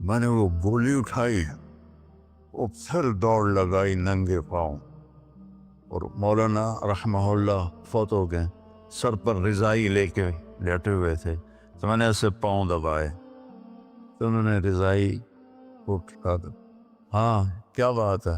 میں نے وہ گولی اٹھائی، وہ پھر دوڑ لگائی ننگے پاؤں، اور مولانا رحمہ اللہ فوت ہو گئے، سر پر رضائی لے کے لیٹے ہوئے تھے، تو میں نے ایسے پاؤں دبائے، تو انہوں نے رضائی اٹھا کر، ہاں کیا بات ہے؟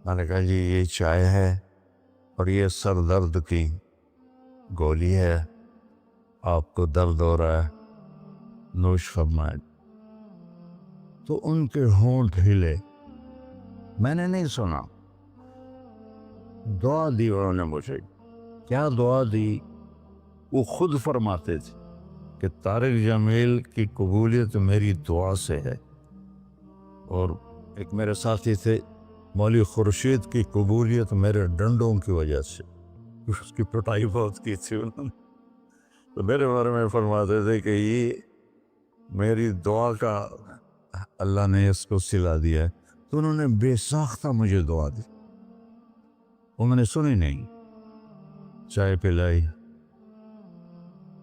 میں نے کہا جی یہ چائے ہے اور یہ سر درد کی گولی ہے، آپ کو درد ہو رہا ہے، نوش فرمائیں۔ تو ان کے ہونٹ ہلے، میں نے نہیں سنا، دعا دی انہوں نے مجھے۔ کیا دعا دی؟ وہ خود فرماتے تھے کہ طارق جمیل کی قبولیت میری دعا سے ہے، اور ایک میرے ساتھی تھے مولوی خورشید کی قبولیت میرے ڈنڈوں کی وجہ سے، اس کی پٹائی بہت کی تھی انہوں نے، تو میرے بارے میں فرماتے تھے کہ یہ میری دعا کا اللہ نے اس کو سلا دیا ہے۔ تو انہوں نے بے ساختہ مجھے دعا دی، وہ میں نے سنی نہیں، چائے پلائی،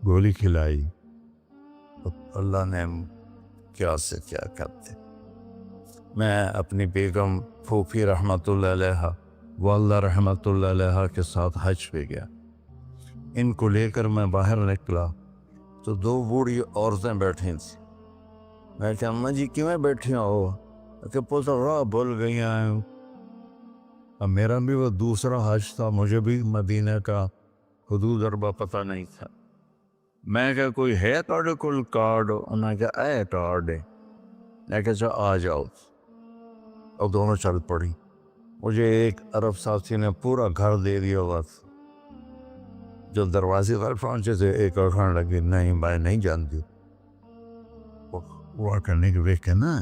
گولی کھلائی، تو اللہ نے کیا سے کیا کرتے۔ میں اپنی بیگم پھوپھی رحمۃ اللہ علیہ، والدہ رحمۃ اللہ علیہ کے ساتھ حج پہ گیا، ان کو لے کر میں باہر نکلا تو دو بوڑھی عورتیں بیٹھی تھیں۔ میں کہ اماں جی کیوں بیٹھی ہو؟ کہ پوتا راہ بھول گئی ہیں۔ اب میرا بھی وہ دوسرا حج تھا، مجھے بھی مدینہ کا حدود اربا پتہ نہیں تھا۔ میں کہ کوئی ہے تھوڑے کول کارڈ؟ انہوں نے کہا اے کارڈ ہے۔ میں کہا چا آ جاؤ، اور دونوں چل پڑی۔ مجھے ایک عرب ساتھی نے پورا گھر دے دیا بس، جو دروازے پر پہنچے تھے ایک اور کھانے لگی، نہیں میں نہیں جانتی، وہ کرنے کے دیکھ کے نا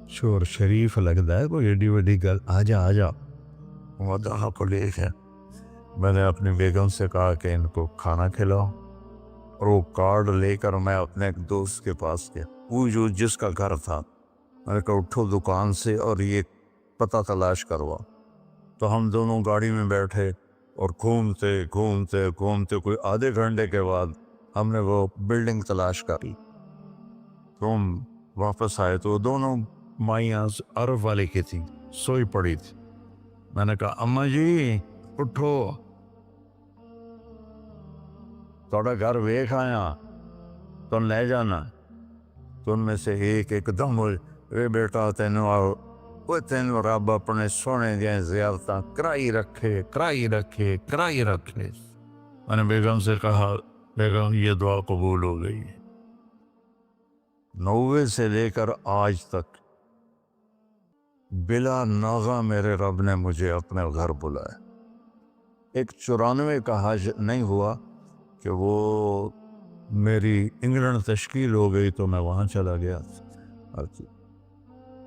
شور شریف لگتا ہے، کوئی ایڈی وڈی گل، آ جا آ جا۔ وہ دونوں کو لے کے میں نے اپنی بیگم سے کہا کہ ان کو کھانا کھلاؤ، اور وہ کارڈ لے کر میں اپنے ایک دوست کے پاس گیا، وہ جو جس کا گھر تھا، میں نے کہا اٹھو دکان سے اور یہ پتہ تلاش کروا۔ تو ہم دونوں گاڑی میں بیٹھے اور گھومتے گھومتے گھومتے کوئی آدھے گھنٹے کے بعد ہم نے وہ بلڈنگ تلاش کر لی۔ تو ہم واپس آئے تو دونوں مائیاں عرب والے کی تھیں، سوئی پڑی تھی۔ میں نے کہا اماں جی اٹھو، تھوڑا گھر ویکھ آیا، تم لے جانا۔ تو ان میں سے ایک دم ہوئے بیٹا تینوں رب اپنے سونے دیا زیارتاں کرائی رکھے۔ میں نے بیگم سے کہا بیگم یہ دعا قبول ہو گئی ہے۔ 90 سے لے کر آج تک بلا ناغہ میرے رب نے مجھے اپنے گھر بلایا۔ ایک 94 کا حج نہیں ہوا کہ وہ میری انگلینڈ تشکیل ہو گئی تو میں وہاں چلا گیا،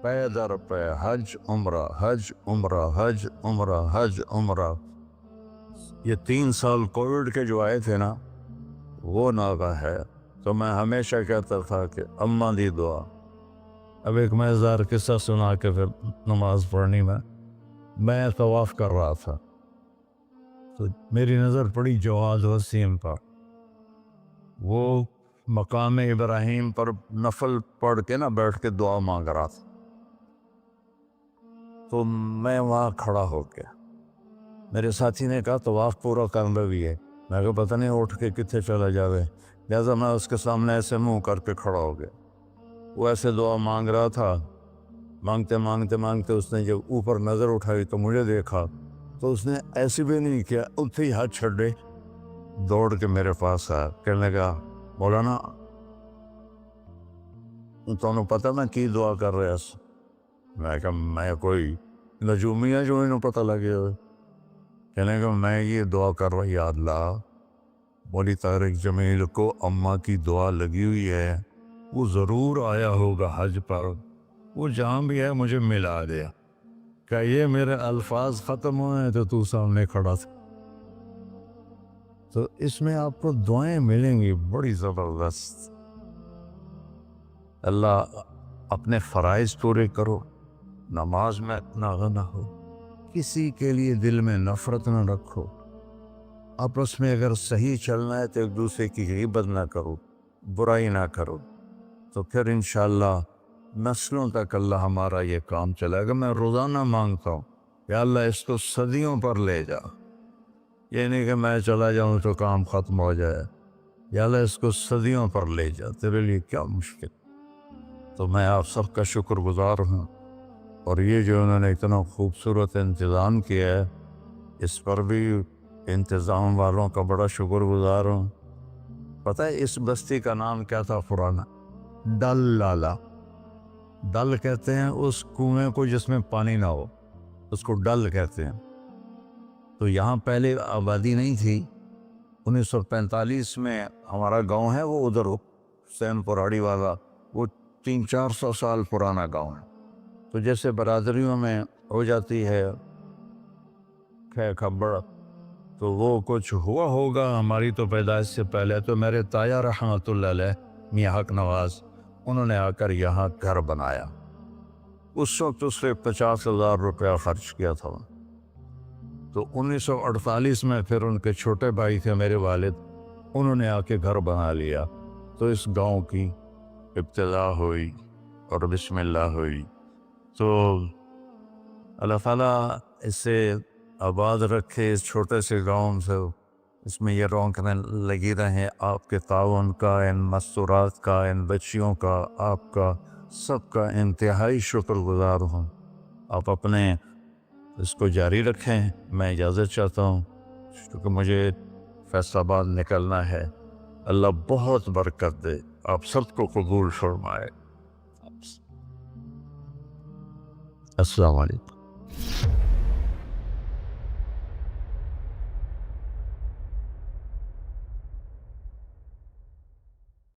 پے در پے حج عمرہ حج عمرہ حج عمرہ حج عمرہ۔ یہ 3 سال کووڈ کے جو آئے تھے نا، وہ ناغہ ہے۔ تو میں ہمیشہ کہتا تھا کہ اماں دی دعا۔ اب ایک مزیدار قصہ سنا کے پھر نماز پڑھنی میں طواف کر رہا تھا، تو میری نظر پڑی جواد وسیم پر، وہ مقام ابراہیم پر نفل پڑھ کے نا بیٹھ کے دعا مانگ رہا تھا۔ تو میں وہاں کھڑا ہو گیا، میرے ساتھی نے کہا طواف پورا کرنا بھی ہے، میں کہا پتہ نہیں اٹھ کے کتنے چلا جاوے، لہٰذا میں اس کے سامنے ایسے منہ کر کے کھڑا ہو گیا۔ وہ ایسے دعا مانگ رہا تھا، مانگتے اس نے جب اوپر نظر اٹھائی تو مجھے دیکھا، تو اس نے ایسے بھی نہیں کیا، اتھے ہی ہاتھ چھڑے دوڑ کے میرے پاس آیا، کہنے لگا مولانا تمہیں پتہ میں کی دعا کر رہا ہوں؟ میں کہا میں کوئی نجومی ہے جو انہوں پتہ لگے ہوئے؟ کہنے لگا میں یہ دعا کر رہا، یا اللہ مولوی طارق جمیل کو اماں کی دعا لگی ہوئی ہے، وہ ضرور آیا ہوگا حج پر، وہ جہاں بھی ہے مجھے ملا دیا۔ کہ یہ میرے الفاظ ختم ہوئے تو تو سامنے کھڑا تھا۔ تو اس میں آپ کو دعائیں ملیں گی بڑی زبردست۔ اللہ اپنے فرائض پورے کرو، نماز میں ناغہ نہ ہو، کسی کے لیے دل میں نفرت نہ رکھو، آپس میں اگر صحیح چلنا ہے تو ایک دوسرے کی غیبت نہ کرو، برائی نہ کرو، تو پھر انشاءاللہ نسلوں تک اللہ ہمارا یہ کام چلے گا۔ میں روزانہ مانگتا ہوں یا اللہ اس کو صدیوں پر لے جا، یہ نہیں کہ میں چلا جاؤں تو کام ختم ہو جائے، یا اللہ اس کو صدیوں پر لے جا، تیرے لیے کیا مشکل۔ تو میں آپ سب کا شکر گزار ہوں، اور یہ جو انہوں نے اتنا خوبصورت انتظام کیا ہے اس پر بھی انتظام والوں کا بڑا شکر گزار ہوں۔ پتہ ہے اس بستی کا نام کیا تھا پرانا؟ ڈل لالا۔ ڈل کہتے ہیں اس کنویں کو جس میں پانی نہ ہو، اس کو ڈل کہتے ہیں۔ تو یہاں پہلے آبادی نہیں تھی۔ 1945 میں ہمارا گاؤں ہے وہ ادھر حسین پراڑی والا، وہ 300-400 سال پرانا گاؤں ہے۔ تو جیسے برادریوں میں ہو جاتی ہے خبر، تو وہ کچھ ہوا ہوگا ہماری تو پیدائش سے پہلے۔ تو میرے تایا رحمۃ اللہ علیہ میاں حق نواز، انہوں نے آ کر یہاں گھر بنایا۔ اس وقت اس سے 50,000 روپیہ خرچ کیا تھا۔ تو 1948 میں پھر ان کے چھوٹے بھائی تھے میرے والد، انہوں نے آ کے گھر بنا لیا۔ تو اس گاؤں کی ابتدا ہوئی اور بسم اللہ ہوئی۔ تو اللہ تعالیٰ اسے آباد رکھے، اس چھوٹے سے گاؤں سے اس میں یہ رونقیں لگی رہیں۔ آپ کے تعاون کا، ان مستورات کا، ان بچیوں کا، آپ کا سب کا انتہائی شکر گزار ہوں۔ آپ اپنے اس کو جاری رکھیں۔ میں اجازت چاہتا ہوں کیونکہ مجھے فیصل آباد نکلنا ہے۔ اللہ بہت برکت دے، آپ سب کو قبول فرمائے۔ السلام علیکم۔